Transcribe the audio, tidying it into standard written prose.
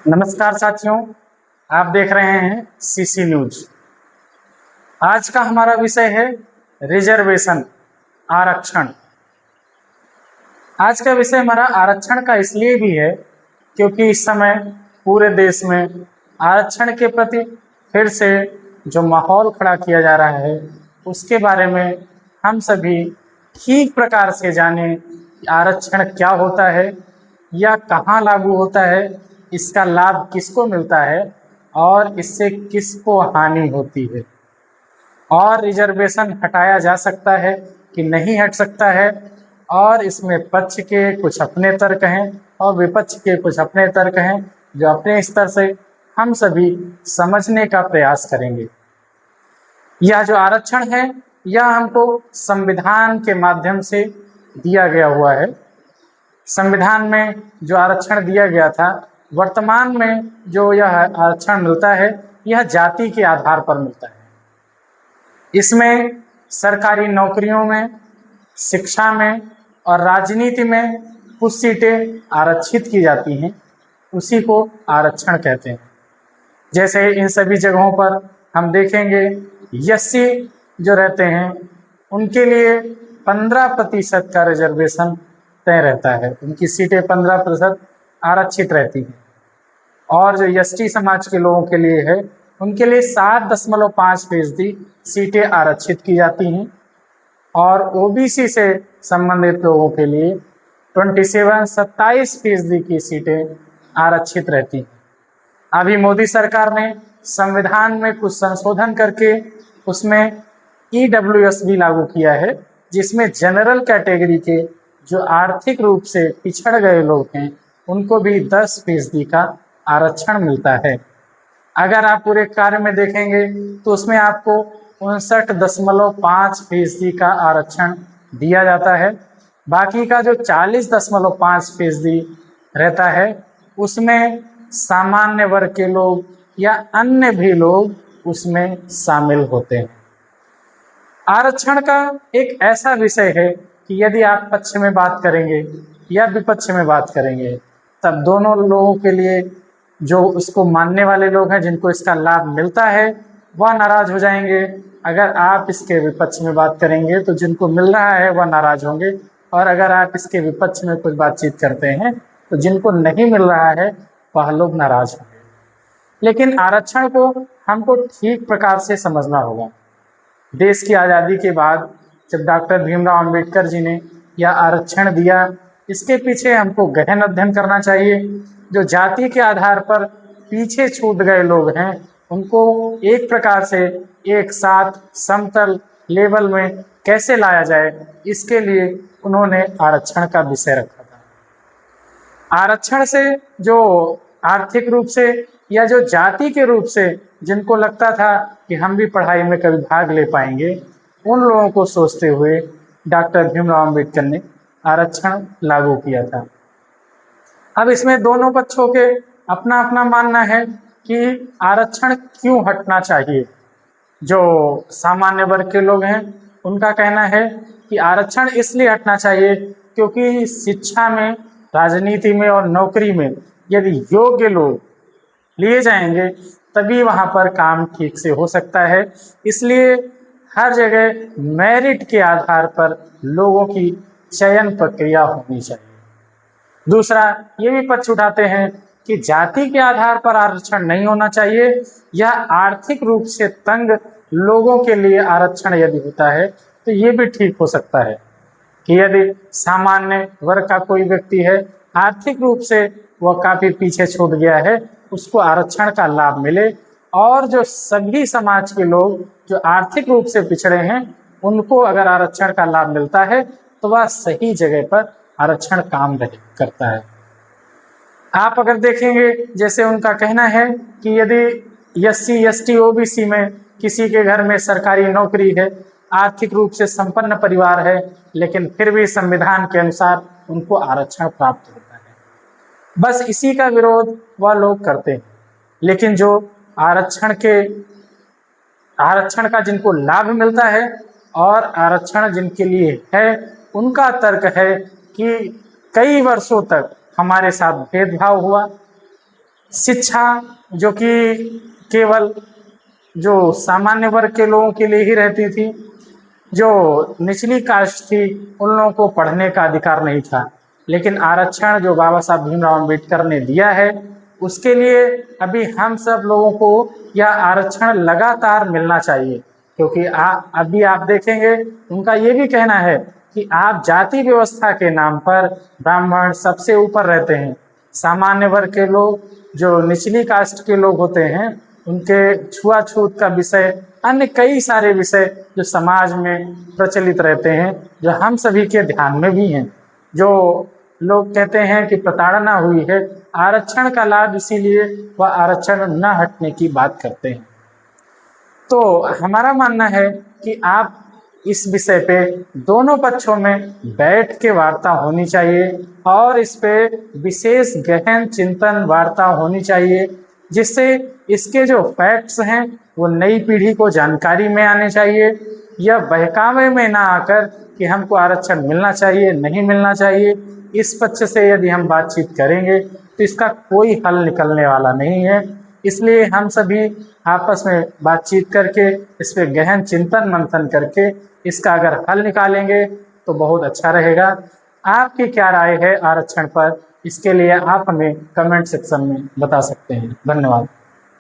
नमस्कार साथियों, आप देख रहे हैं सीसी न्यूज। आज का हमारा विषय है रिजर्वेशन, आरक्षण। आज का विषय हमारा आरक्षण का इसलिए भी है क्योंकि इस समय पूरे देश में आरक्षण के प्रति फिर से जो माहौल खड़ा किया जा रहा है उसके बारे में हम सभी ठीक प्रकार से जाने कि आरक्षण क्या होता है या कहाँ लागू होता है, इसका लाभ किसको मिलता है और इससे किसको हानि होती है, और रिजर्वेशन हटाया जा सकता है कि नहीं हट सकता है, और इसमें पक्ष के कुछ अपने तर्क हैं और विपक्ष के कुछ अपने तर्क हैं जो अपने स्तर से हम सभी समझने का प्रयास करेंगे। यह जो आरक्षण है यह हमको संविधान के माध्यम से दिया गया हुआ है। संविधान में जो आरक्षण दिया गया था, वर्तमान में जो यह आरक्षण मिलता है यह जाति के आधार पर मिलता है। इसमें सरकारी नौकरियों में, शिक्षा में और राजनीति में कुछ सीटें आरक्षित की जाती हैं, उसी को आरक्षण कहते हैं। जैसे इन सभी जगहों पर हम देखेंगे एससी जो रहते हैं उनके लिए 15% का रिजर्वेशन तय रहता है, उनकी सीटें 15% आरक्षित रहती हैं। और जो एसटी समाज के लोगों के लिए है उनके लिए 7.5% सीटें आरक्षित की जाती हैं, और ओबीसी से संबंधित लोगों के लिए 27% की सीटें आरक्षित रहती हैं। अभी मोदी सरकार ने संविधान में कुछ संशोधन करके उसमें ईडब्ल्यूएस भी लागू किया है, जिसमें जनरल कैटेगरी के जो आर्थिक रूप से पिछड़ गए लोग हैं उनको भी 10% का आरक्षण मिलता है। अगर आप पूरे कार्य में देखेंगे तो उसमें आपको 59.5% का आरक्षण दिया जाता है। बाकी का जो 40.5% रहता है उसमें सामान्य वर्ग के लोग या अन्य भी लोग उसमें शामिल होते हैं। आरक्षण का एक ऐसा विषय है कि यदि आप पक्ष में बात करेंगे या विपक्ष में बात करेंगे तब दोनों लोगों के लिए, जो उसको मानने वाले लोग हैं जिनको इसका लाभ मिलता है वह नाराज हो जाएंगे, अगर आप इसके विपक्ष में बात करेंगे तो जिनको मिल रहा है वह नाराज होंगे, और अगर आप इसके विपक्ष में कुछ बातचीत करते हैं तो जिनको नहीं मिल रहा है वह लोग नाराज होंगे। लेकिन आरक्षण को हमको ठीक प्रकार से समझना होगा। देश की आज़ादी के बाद जब डॉक्टर भीमराव अंबेडकर जी ने यह आरक्षण दिया, इसके पीछे हमको गहन अध्ययन करना चाहिए। जो जाति के आधार पर पीछे छूट गए लोग हैं उनको एक प्रकार से एक साथ समतल लेवल में कैसे लाया जाए, इसके लिए उन्होंने आरक्षण का विषय रखा था। आरक्षण से जो आर्थिक रूप से या जो जाति के रूप से जिनको लगता था कि हम भी पढ़ाई में कभी भाग ले पाएंगे, उन लोगों को सोचते हुए डॉक्टर भीमराव अंबेडकर ने आरक्षण लागू किया था। अब इसमें दोनों पक्षों के अपना अपना मानना है कि आरक्षण क्यों हटना चाहिए। जो सामान्य वर्ग के लोग हैं उनका कहना है कि आरक्षण इसलिए हटना चाहिए क्योंकि शिक्षा में, राजनीति में और नौकरी में यदि योग्य लोग लिए जाएंगे तभी वहाँ पर काम ठीक से हो सकता है। इसलिए हर जगह मेरिट के आधार पर लोगों की चयन प्रक्रिया होनी चाहिए। दूसरा ये भी पक्ष उठाते हैं कि जाति के आधार पर आरक्षण नहीं होना चाहिए, या आर्थिक रूप से तंग लोगों के लिए आरक्षण यदि होता है तो ये भी ठीक हो सकता है कि यदि सामान्य वर्ग का कोई व्यक्ति है, आर्थिक रूप से वह काफ़ी पीछे छूट गया है, उसको आरक्षण का लाभ मिले, और जो सभी समाज के लोग जो आर्थिक रूप से पिछड़े हैं उनको अगर आरक्षण का लाभ मिलता है तो वह सही जगह पर आरक्षण काम करता है। आप अगर देखेंगे, जैसे उनका कहना है कि यदि एससी, एसटी, ओबीसी में किसी के घर में सरकारी नौकरी है, आर्थिक रूप से संपन्न परिवार है, लेकिन फिर भी संविधान के अनुसार उनको आरक्षण प्राप्त होता है, बस इसी का विरोध वह लोग करते हैं। लेकिन जो आरक्षण का जिनको लाभ मिलता है और आरक्षण जिनके लिए है, उनका तर्क है कि कई वर्षों तक हमारे साथ भेदभाव हुआ, शिक्षा जो कि केवल जो सामान्य वर्ग के लोगों के लिए ही रहती थी, जो निचली कास्ट थी उन लोगों को पढ़ने का अधिकार नहीं था। लेकिन आरक्षण जो बाबा साहब भीमराव अम्बेडकर ने दिया है उसके लिए अभी हम सब लोगों को यह आरक्षण लगातार मिलना चाहिए, क्योंकि अभी आप देखेंगे उनका ये भी कहना है कि आप जाति व्यवस्था के नाम पर ब्राह्मण सबसे ऊपर रहते हैं, सामान्य वर्ग के लोग जो निचली कास्ट के लोग होते हैं उनके छुआछूत का विषय, अन्य कई सारे विषय जो समाज में प्रचलित रहते हैं, जो हम सभी के ध्यान में भी हैं। जो लोग कहते हैं कि प्रताड़ना हुई है, आरक्षण का लाभ इसीलिए वह आरक्षण न हटने की बात करते हैं। तो हमारा मानना है कि आप इस विषय पे दोनों पक्षों में बैठ के वार्ता होनी चाहिए और इस पे विशेष गहन चिंतन वार्ता होनी चाहिए, जिससे इसके जो फैक्ट्स हैं वो नई पीढ़ी को जानकारी में आने चाहिए, या बहकावे में ना आकर कि हमको आरक्षण मिलना चाहिए नहीं मिलना चाहिए। इस पक्ष से यदि हम बातचीत करेंगे तो इसका कोई हल निकलने वाला नहीं है। इसलिए हम सभी आपस में बातचीत करके इस पे गहन चिंतन मंथन करके इसका अगर हल निकालेंगे तो बहुत अच्छा रहेगा। आपकी क्या राय है आरक्षण पर, इसके लिए आप हमें कमेंट सेक्शन में बता सकते हैं। धन्यवाद।